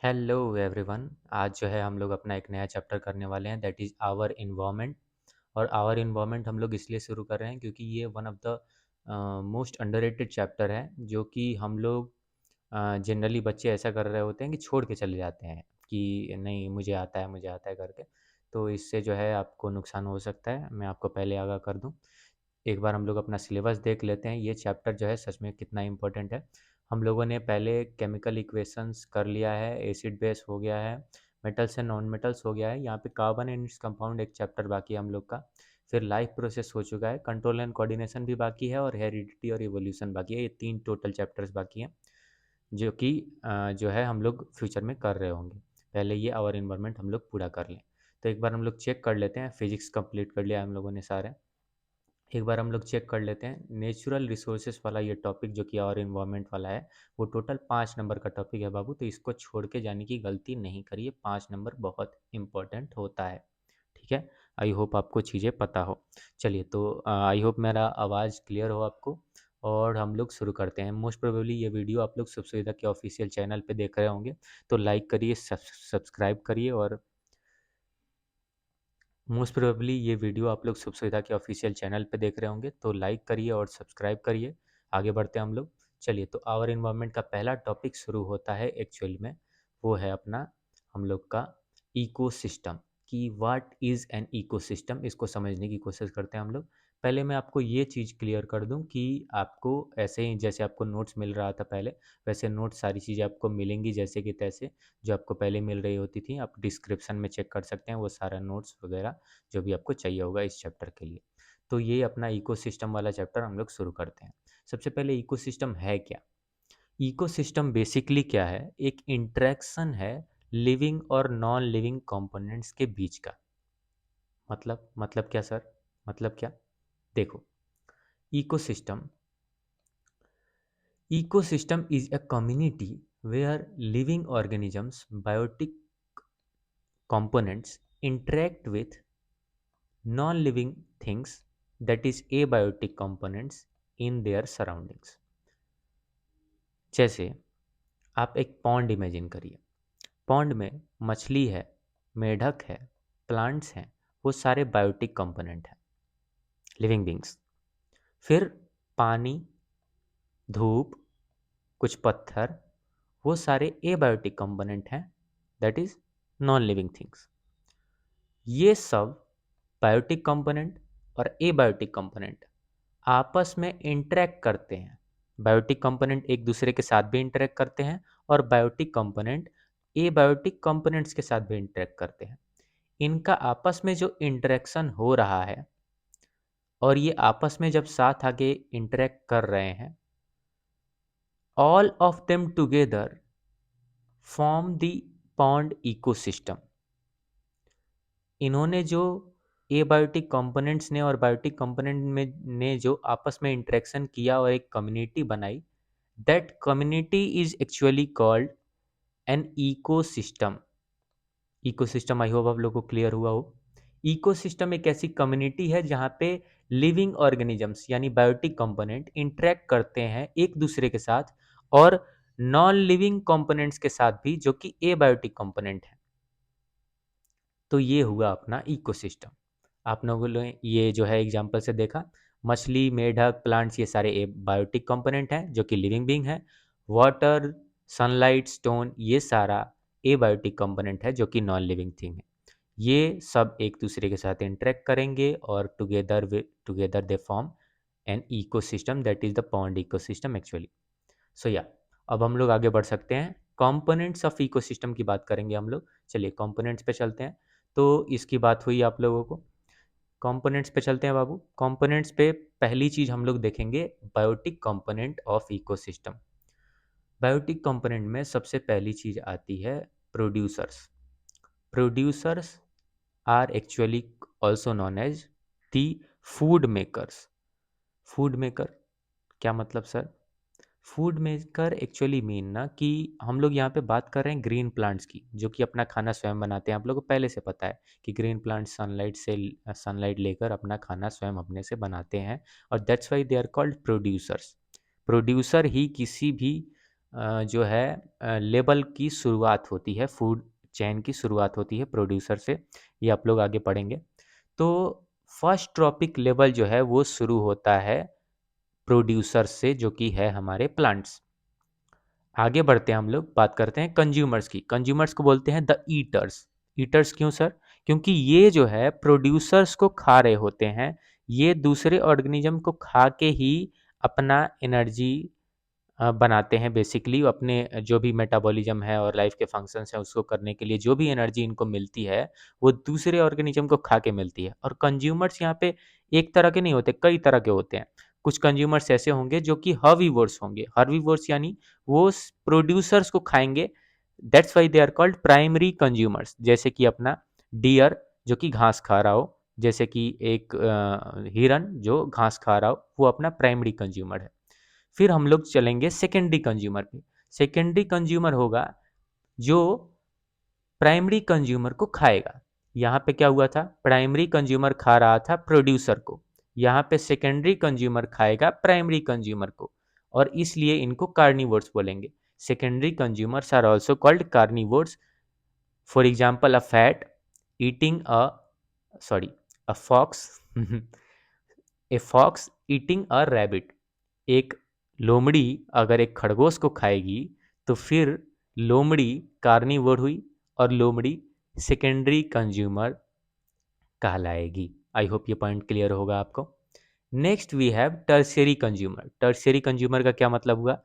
Hello everyone. आज जो है हम लोग अपना एक नया चैप्टर करने वाले हैं, दैट इज़ आवर इन्वायरमेंट। और आवर इन्वायरमेंट हम लोग इसलिए शुरू कर रहे हैं क्योंकि ये one of the most underrated chapter है, जो कि हम लोग जनरली बच्चे ऐसा कर रहे होते हैं कि छोड़ के चले जाते हैं कि नहीं मुझे आता है करके। तो इससे जो है आपको नुकसान हो सकता है, मैं आपको पहले आगाह कर दूं। एक बार हम लोग अपना सिलेबस देख लेते हैं, ये चैप्टर जो है सच में कितना इम्पोर्टेंट है। हम लोगों ने पहले केमिकल इक्वेशंस कर लिया है, एसिड बेस हो गया है, मेटल्स एंड नॉन मेटल्स हो गया है, यहाँ पे कार्बन एंड इट्स कंपाउंड एक चैप्टर बाकी है हम लोग का। फिर लाइफ प्रोसेस हो चुका है, कंट्रोल एंड कोऑर्डिनेशन भी बाकी है, और हेरिडिटी और इवोल्यूशन बाकी है। ये 3 टोटल चैप्टर्स बाकी हैं, जो कि जो है हम लोग फ्यूचर में कर रहे होंगे। पहले ये आवर एनवायरनमेंट हम लोग पूरा कर लें। तो एक बार हम लोग चेक कर लेते हैं, फिजिक्स कंप्लीट कर लिया हम लोगों ने सारे। एक बार हम लोग चेक कर लेते हैं नेचुरल रिसोर्सेस वाला ये टॉपिक, जो कि और इन्वायरमेंट वाला है। वो टोटल 5 नंबर का टॉपिक है बाबू, तो इसको छोड़ के जाने की गलती नहीं करिए। 5 नंबर बहुत इंपॉर्टेंट होता है, ठीक है। आई होप आपको चीज़ें पता हो। चलिए, तो आई होप मेरा आवाज़ क्लियर हो आपको, और हम लोग शुरू करते हैं। मोस्ट प्रोबेबली ये वीडियो आप लोग सुख सुविधा के ऑफिशियल चैनल पे देख रहे होंगे, तो लाइक करिए, सब्सक्राइब करिए। और मोस्ट प्रोबेबली ये वीडियो आप लोग शुभ सुविधा के ऑफिशियल चैनल पे देख रहे होंगे, तो लाइक करिए और सब्सक्राइब करिए। आगे बढ़ते हैं हम लोग। चलिए, तो आवर इन्वायरमेंट का पहला टॉपिक शुरू होता है एक्चुअल में, वो है अपना हम लोग का इकोसिस्टम। कि व्हाट इज़ एन इकोसिस्टम, इसको समझने की कोशिश करते हैं हम लोग। पहले मैं आपको ये चीज़ क्लियर कर दूं कि आपको ऐसे ही जैसे आपको नोट्स मिल रहा था पहले, वैसे नोट्स सारी चीज़ें आपको मिलेंगी जैसे कि तैसे, जो आपको पहले मिल रही होती थी। आप डिस्क्रिप्शन में चेक कर सकते हैं वो सारा नोट्स वगैरह जो भी आपको चाहिए होगा इस चैप्टर के लिए। तो ये अपना इकोसिस्टम वाला चैप्टर हम लोग शुरू करते हैं। सबसे पहले इकोसिस्टम है क्या? इकोसिस्टम बेसिकली क्या है? एक इंटरेक्शन है लिविंग और नॉन लिविंग कंपोनेंट्स के बीच का। मतलब क्या सर? मतलब क्या? देखो, ecosystem ecosystem is a community where living organisms, biotic components interact with non-living things, that is abiotic components in their surroundings। जैसे आप एक पॉन्ड इमेजिन करिए। पॉन्ड में मछली है, मेढक है, प्लांट्स हैं, वो सारे बायोटिक कंपोनेंट हैं, लिविंग बींग्स। फिर पानी, धूप, कुछ पत्थर, वो सारे एबायोटिक कंपोनेंट हैं, that is non living things. ये सब बायोटिक कंपोनेंट और एबायोटिक कंपोनेंट आपस में इंटरेक्ट करते हैं। बायोटिक कंपोनेंट एक दूसरे के साथ भी इंटरेक्ट करते हैं, और बायोटिक कंपोनेंट एबायोटिक कंपोनेंट्स के साथ भी इंटरेक्ट करते हैं। इनका आपस में जो इंटरेक्शन हो रहा है, और ये आपस में जब साथ आके इंटरेक्ट कर रहे हैं, all of them together form the pond ecosystem. इन्होंने जो एबायोटिक कंपोनेंट्स ने और बायोटिक कंपोनेंट में ने जो आपस में इंटरेक्शन किया और एक कम्युनिटी बनाई, that community is actually called an ecosystem. Ecosystem I hope आप लोगों को क्लियर हुआ हो। इकोसिस्टम एक ऐसी कम्युनिटी है जहाँ पे लिविंग ऑर्गेनिजम्स यानी बायोटिक कंपोनेंट इंटरेक्ट करते हैं एक दूसरे के साथ, और नॉन लिविंग कंपोनेंट्स के साथ भी, जो कि एबायोटिक कंपोनेंट है। तो ये हुआ अपना इकोसिस्टम। आप लोगों ने ये जो है एग्जाम्पल से देखा, मछली, मेढक, प्लांट्स, ये सारे बायोटिक कंपोनेंट हैं जो कि लिविंग बीइंग है। वाटर, सनलाइट, स्टोन, ये सारा एबायोटिक कंपोनेंट है जो कि नॉन लिविंग थिंग है। ये सब एक दूसरे के साथ इंटरेक्ट करेंगे, और together they form an ecosystem, that is the pond ecosystem actually. So yeah, अब हम लोग आगे बढ़ सकते हैं। कंपोनेंट्स ऑफ इकोसिस्टम की बात करेंगे हम लोग। चलिए कंपोनेंट्स पे चलते हैं। तो इसकी बात हुई आप लोगों को, कंपोनेंट्स पे चलते हैं बाबू। कंपोनेंट्स पे पहली चीज हम लोग देखेंगे biotic component of ecosystem. Biotic component में सबसे पहली चीज आती है producers. Producers are actually also known as the food makers. Food maker क्या मतलब sir? Food maker actually mean ना कि हम लोग यहाँ पे बात कर रहे हैं ग्रीन प्लांट्स की, जो कि अपना खाना स्वयं बनाते हैं। आप लोगों को पहले से पता है कि ग्रीन प्लांट सनलाइट लेकर अपना खाना स्वयं अपने से बनाते हैं, और that's why they are called producers. Producer ही किसी भी जो है लेबल की शुरुआत होती है, फूड चेन की शुरुआत होती है प्रोड्यूसर से, ये आप लोग आगे पढ़ेंगे। तो फर्स्ट ट्रॉपिक लेवल जो है वो शुरू होता है प्रोड्यूसर से, जो कि है हमारे प्लांट्स। आगे बढ़ते हैं, हम लोग बात करते हैं कंज्यूमर्स की। कंज्यूमर्स को बोलते हैं द ईटर्स। ईटर्स क्यों सर? क्योंकि ये जो है प्रोड्यूसर्स को खा रहे होते हैं, ये दूसरे ऑर्गेनिज्म को खा के ही अपना एनर्जी बनाते हैं। बेसिकली अपने जो भी मेटाबॉलिज्म है और लाइफ के फंक्शंस हैं उसको करने के लिए जो भी एनर्जी इनको मिलती है वो दूसरे ऑर्गेनिज्म को खा के मिलती है। और कंज्यूमर्स यहाँ पे एक तरह के नहीं होते, कई तरह के होते हैं। कुछ कंज्यूमर्स ऐसे होंगे जो कि हर्बीवोर्स होंगे। हर्बीवोर्स यानी वो प्रोड्यूसर्स को खाएंगे, that's why they are called primary consumers. जैसे कि अपना डियर जो कि घास खा रहा हो, जैसे कि एक हिरन जो घास खा रहा हो, वो अपना प्राइमरी कंज्यूमर है। फिर हम लोग चलेंगे सेकेंडरी कंज्यूमर पे। सेकेंडरी कंज्यूमर होगा जो प्राइमरी कंज्यूमर को खाएगा। यहाँ पे क्या हुआ था, प्राइमरी कंज्यूमर खा रहा था प्रोड्यूसर को, यहाँ पे सेकेंडरी कंज्यूमर खाएगा प्राइमरी कंज्यूमर को, और इसलिए इनको कार्निवोर्स बोलेंगे। Secondary consumers are also called carnivores. For example a fat eating a sorry a fox a fox eating a rabbit. एक लोमड़ी अगर एक खरगोश को खाएगी तो फिर लोमड़ी कार्निवोर हुई और लोमड़ी सेकेंडरी कंज्यूमर कहलाएगी। आई होप ये पॉइंट क्लियर होगा आपको। Next we have tertiary consumer. Tertiary consumer का क्या मतलब हुआ?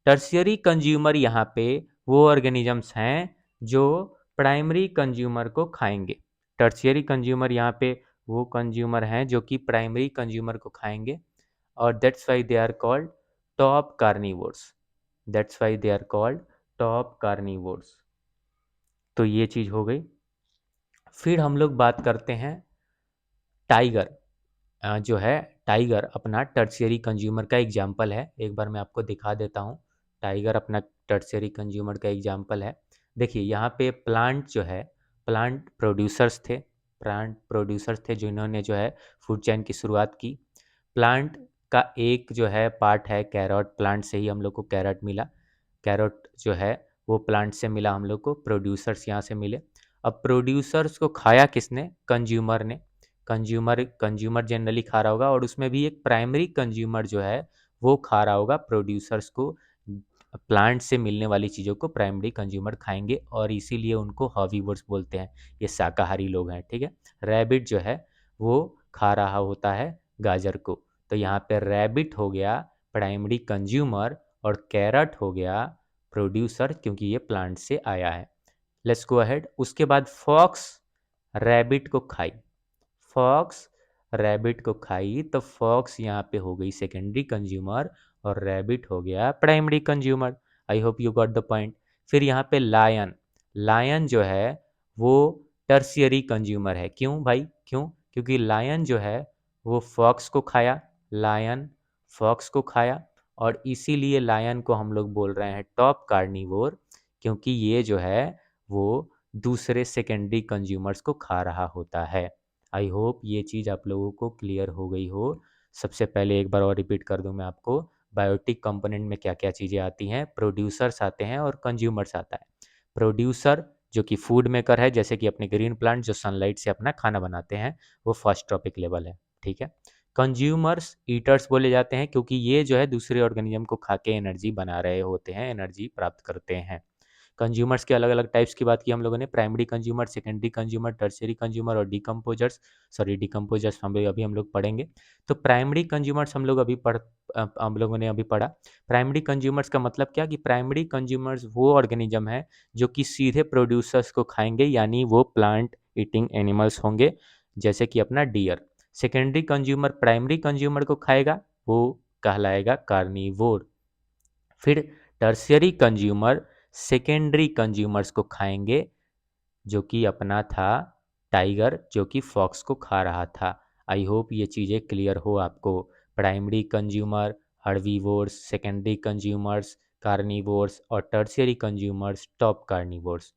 टर्शियरी कंज्यूमर यहाँ पे वो ऑर्गेनिजम्स हैं जो प्राइमरी कंज्यूमर को खाएंगे। टर्शियरी कंज्यूमर यहाँ पे वो कंज्यूमर हैं जो कि प्राइमरी कंज्यूमर को खाएंगे, और that's why they are called top carnivores. That's why they are called top carnivores. तो ये चीज़ हो गई। फिर हम लोग बात करते हैं टाइगर। जो है टाइगर अपना टर्शियरी कंज्यूमर का एग्जाम्पल है। एक बार मैं आपको दिखा देता हूँ। टाइगर अपना टर्शियरी कंज्यूमर का एग्जाम्पल है। देखिए यहाँ पे प्लांट जो है, प्लांट प्रोड्यूसर्स थे। प्लांट प्रोड्यूसर्स थे जिन्होंने जो है फूड चेन की शुरुआत की। प्लांट का एक जो है पार्ट है कैरोट, प्लांट से ही हम लोग को कैरोट मिला। कैरोट जो है वो प्लांट से मिला हम लोग को, प्रोड्यूसर्स यहाँ से मिले। अब प्रोड्यूसर्स को खाया किसने? कंज्यूमर ने। कंज्यूमर जनरली खा रहा होगा, और उसमें भी एक प्राइमरी कंज्यूमर जो है वो खा रहा होगा प्रोड्यूसर्स को। प्लांट से मिलने वाली चीज़ों को प्राइमरी कंज्यूमर खाएंगे, और इसीलिए उनको हर्बीवोर्स बोलते हैं। ये शाकाहारी लोग हैं, ठीक है। रैबिट जो है वो खा रहा होता है गाजर को, तो यहाँ पे रैबिट हो गया प्राइमरी कंज्यूमर और कैरट हो गया प्रोड्यूसर, क्योंकि ये प्लांट से आया है। Let's go ahead. उसके बाद फॉक्स रैबिट को खाई। फॉक्स रैबिट को खाई तो फॉक्स यहाँ पे हो गई सेकेंडरी कंज्यूमर और रैबिट हो गया primary consumer. I hope you got the point. फिर यहाँ पे लायन। लायन जो है वो टर्शियरी कंज्यूमर है। क्यों भाई, क्यों? क्योंकि लायन जो है वो फॉक्स को खाया। लायन फॉक्स को खाया, और इसीलिए लायन को हम लोग बोल रहे हैं टॉप कार्निवोर, क्योंकि ये जो है वो दूसरे सेकेंडरी कंज्यूमर्स को खा रहा होता है। आई होप ये चीज़ आप लोगों को क्लियर हो गई हो। सबसे पहले एक बार और रिपीट कर दूं मैं आपको, बायोटिक कंपोनेंट में क्या क्या चीज़ें आती हैं। प्रोड्यूसर्स आते हैं और कंज्यूमर्स आता है। प्रोड्यूसर जो कि फूड मेकर है, जैसे कि अपने ग्रीन प्लांट जो सनलाइट से अपना खाना बनाते हैं, वो फर्स्ट ट्रॉपिक लेवल है, ठीक है। कंज्यूमर्स ईटर्स बोले जाते हैं क्योंकि ये जो है दूसरे ऑर्गेनिज्म को खा के एनर्जी बना रहे होते हैं, एनर्जी प्राप्त करते हैं। कंज्यूमर्स के अलग अलग टाइप्स की बात की हम लोगों ने, primary consumer, secondary consumer, tertiary consumer और डिकम्पोजर्स। सॉरी डिकम्पोजर्स हम लोग पढ़ेंगे। तो प्राइमरी कंज्यूमर्स हम लोगों ने अभी पढ़ा। प्राइमरी कंज्यूमर्स का मतलब क्या कि प्राइमरी कंज्यूमर्स वो ऑर्गेनिज्म है जो कि सीधे प्रोड्यूसर्स को खाएंगे, यानी वो प्लांट ईटिंग एनिमल्स होंगे, जैसे कि अपना deer. Secondary consumer primary consumer को खाएगा, वो कहलाएगा कार्निवोर। फिर टर्शियरी कंज्यूमर सेकेंडरी कंज्यूमर्स को खाएंगे, जो कि अपना था टाइगर जो कि फॉक्स को खा रहा था। आई होप ये चीज़ें क्लियर हो आपको। Primary consumer herbivores, secondary consumers carnivores, और tertiary consumers top carnivores.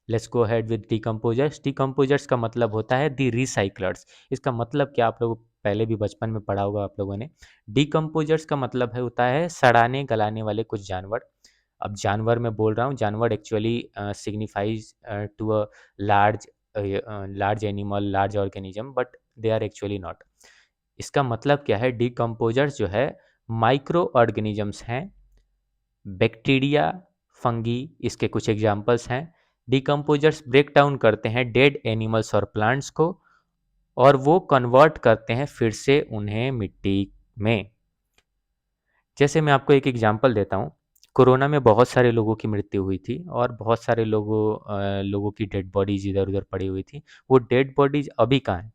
Let's go ahead with decomposers. Decomposers का मतलब होता है दी रिसाइक्लर्स। इसका मतलब क्या, आप लोग पहले भी बचपन में पढ़ा होगा आप लोगों ने। डिकम्पोजर्स का मतलब है होता है सड़ाने गलाने वाले कुछ जानवर। अब जानवर मैं बोल रहा हूँ, जानवर actually signifies to a large large animal, large organism, but they are actually not. इसका मतलब क्या है, डिकम्पोजर्स जो है माइक्रो ऑर्गेनिजम्स हैं, बैक्टीरिया, फंगी इसके कुछ एग्जाम्पल्स हैं। डिकम्पोजर्स ब्रेक डाउन करते हैं डेड एनिमल्स और प्लांट्स को, और वो कन्वर्ट करते हैं फिर से उन्हें मिट्टी में। जैसे मैं आपको एक एग्जांपल देता हूँ, कोरोना में बहुत सारे लोगों की मृत्यु हुई थी और बहुत सारे लोगों की डेड बॉडीज इधर उधर पड़ी हुई थी। वो डेड बॉडीज अभी कहाँ हैं?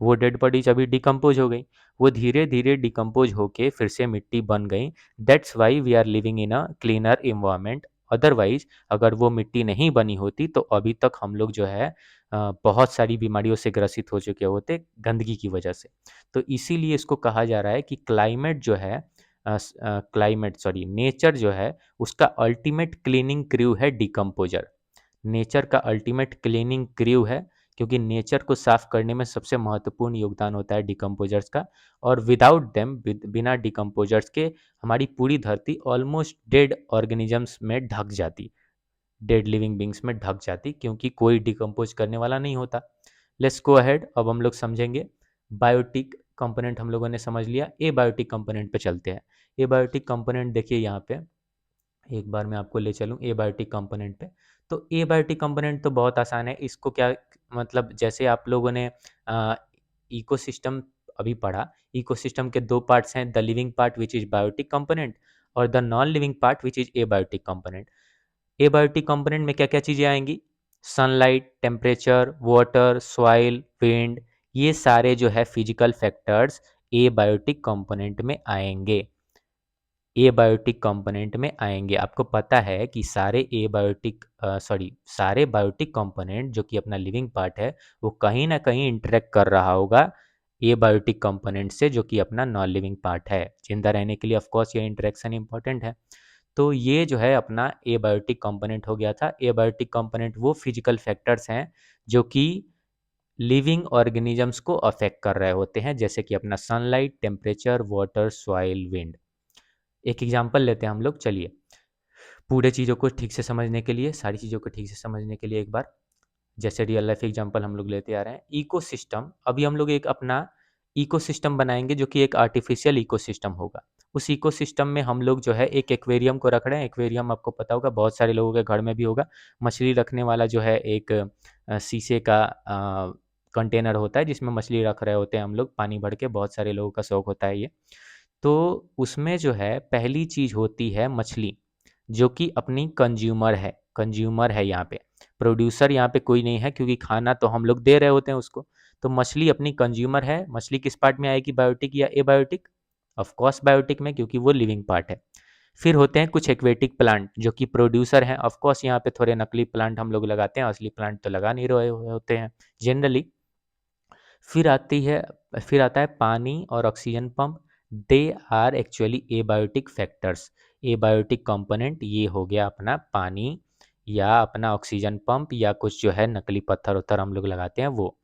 वो डेड बॉडीज अभी डिकम्पोज हो गई, वो धीरे धीरे डिकम्पोज होके फिर से मिट्टी बन गई। That's why we are living in a cleaner environment. Otherwise अगर वो मिट्टी नहीं बनी होती तो अभी तक हम लोग जो है बहुत सारी बीमारियों से ग्रसित हो चुके होते गंदगी की वजह से। तो इसीलिए इसको कहा जा रहा है कि क्लाइमेट जो है, नेचर जो है उसका अल्टीमेट क्लीनिंग क्रू है डिकम्पोजर। नेचर का अल्टीमेट क्लीनिंग क्रू है, क्योंकि नेचर को साफ करने में सबसे महत्वपूर्ण योगदान होता है डिकम्पोजर्स का। और विदाउट देम, बिना डिकम्पोजर्स के हमारी पूरी धरती ऑलमोस्ट डेड ऑर्गेनिजम्स में ढक जाती, डेड लिविंग बींग्स में ढक जाती, क्योंकि कोई डिकम्पोज करने वाला नहीं होता। लेट्स गो अहेड, अब हम लोग समझेंगे बायोटिक कंपोनेंट। हम लोगों ने समझ लिया, ए बायोटिक कंपोनेंट पे चलते हैं। ए बायोटिक कंपोनेंट देखिए यहाँ पे, एक बार मैं आपको ले चलूँ एबायोटिक कंपोनेंट पे। तो एबायोटिक कंपोनेंट तो बहुत आसान है, इसको क्या मतलब, जैसे आप लोगों ने इकोसिस्टम अभी पढ़ा, इकोसिस्टम के दो पार्ट्स हैं, the living part which is biotic component और the non living part which is abiotic component. Abiotic component में क्या क्या चीज़ें आएंगी? Sunlight, temperature, water, soil, wind, ये सारे जो है फिजिकल फैक्टर्स एबायोटिक कंपोनेंट में आएंगे, एबायोटिक कंपोनेंट में आएंगे। आपको पता है कि सारे बायोटिक कंपोनेंट जो कि अपना लिविंग पार्ट है, वो कहीं ना कहीं इंटरेक्ट कर रहा होगा एबायोटिक कंपोनेंट से, जो कि अपना नॉन लिविंग पार्ट है। जिंदा रहने के लिए ऑफकोर्स ये इंटरेक्शन इंपॉर्टेंट है। तो ये जो है अपना एबायोटिक कंपोनेंट हो गया था। एबायोटिक कंपोनेंट वो फिजिकल फैक्टर्स हैं जो कि लिविंग ऑर्गेनिजम्स को अफेक्ट कर रहे होते हैं, जैसे कि अपना sunlight, temperature, water, soil, wind. एक एग्जांपल लेते हैं हम लोग, चलिए पूरे चीज़ों को ठीक से समझने के लिए, सारी चीज़ों को ठीक से समझने के लिए एक बार जैसे रियल लाइफ एग्जांपल हम लोग लेते आ रहे हैं। इकोसिस्टम, अभी हम लोग एक अपना इकोसिस्टम बनाएंगे जो कि एक आर्टिफिशियल इकोसिस्टम होगा। उस इकोसिस्टम में हम लोग जो है एक एक्वेरियम को रख रहे हैं। एक्वेरियम आपको पता होगा, बहुत सारे लोगों के घर में भी होगा। मछली रखने वाला जो है एक शीशे का कंटेनर होता है, जिसमें मछली रख रहे होते हैं हम लोग, पानी भर के। बहुत सारे लोगों का शौक होता है ये। तो उसमें जो है पहली चीज़ होती है मछली, जो कि अपनी कंज्यूमर है यहाँ पे। प्रोड्यूसर यहाँ पे कोई नहीं है, क्योंकि खाना तो हम लोग दे रहे होते हैं उसको। तो मछली अपनी कंज्यूमर है। मछली किस पार्ट में आएगी, बायोटिक या एबायोटिक? ऑफ कोर्स बायोटिक में, क्योंकि वो लिविंग पार्ट है। फिर होते हैं कुछ एक्वेटिक प्लांट जो कि प्रोड्यूसर हैं। ऑफ कोर्स यहाँ पे थोड़े नकली प्लांट हम लोग लगाते हैं, असली प्लांट तो लगा नहीं रहे होते हैं जनरली। फिर आता है पानी और oxygen pump. They are actually abiotic factors. Abiotic component ये हो गया अपना पानी या अपना ऑक्सीजन पंप, या कुछ जो है नकली पत्थर उत्थर हम लोग लगाते हैं वो।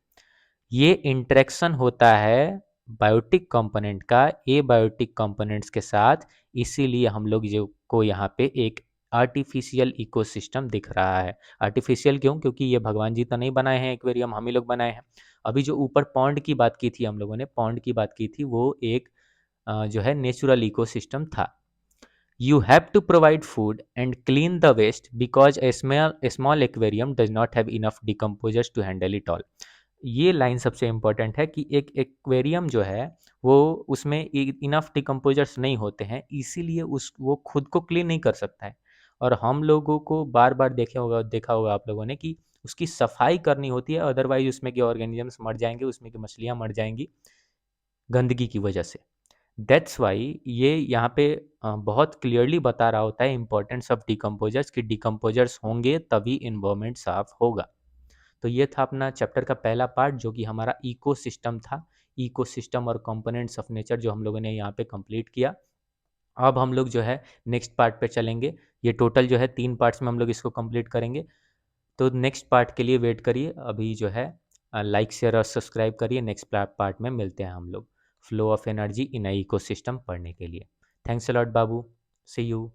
ये इंटरेक्शन होता है बायोटिक कंपोनेंट का एबायोटिक कंपोनेंट्स के साथ। इसीलिए हम लोग जो को यहाँ पे एक आर्टिफिशियल इकोसिस्टम दिख रहा है। आर्टिफिशियल क्यों? क्योंकि ये भगवान जी तो नहीं बनाए हैं एक्वेरियम, हम ही लोग बनाए हैं। अभी जो ऊपर पॉन्ड की बात की थी, हम लोगों ने पॉन्ड की बात की थी, वो एक जो है नेचुरल इकोसिस्टम था। You have to provide food and clean the waste because a small aquarium does not have enough decomposers to handle it all. ये लाइन सबसे इम्पोर्टेंट है कि एक एक्वेरियम जो है वो, उसमें इनफ डिकम्पोजर्स नहीं होते हैं, इसीलिए उस वो खुद को क्लीन नहीं कर सकता है। और हम लोगों को बार बार देखा होगा आप लोगों ने कि उसकी सफाई करनी होती है, अदरवाइज उसमें के ऑर्गेनिजम्स मर जाएंगे, उसमें की मछलियाँ मर जाएंगी गंदगी की वजह से। दैट्स वाई ये यहाँ पे बहुत क्लियरली बता रहा होता है इंपॉर्टेंस ऑफ डिकम्पोजर्स, कि डिकम्पोजर्स होंगे तभी इन्वायरमेंट साफ होगा। तो ये था अपना चैप्टर का पहला पार्ट, जो कि हमारा इकोसिस्टम था। इकोसिस्टम और कंपोनेंट्स ऑफ नेचर जो हम लोगों ने यहाँ पे कंप्लीट किया। अब हम लोग जो है नेक्स्ट पार्ट पे चलेंगे। ये टोटल जो है 3 पार्ट्स में हम लोग इसको कंप्लीट करेंगे। तो नेक्स्ट पार्ट के लिए वेट करिए। अभी जो है लाइक शेयर और सब्सक्राइब करिए। नेक्स्ट पार्ट में मिलते हैं हम लोग flow of energy in ecosystem पढ़ने के लिए। थैंक्स अ लॉट बाबू, सी यू।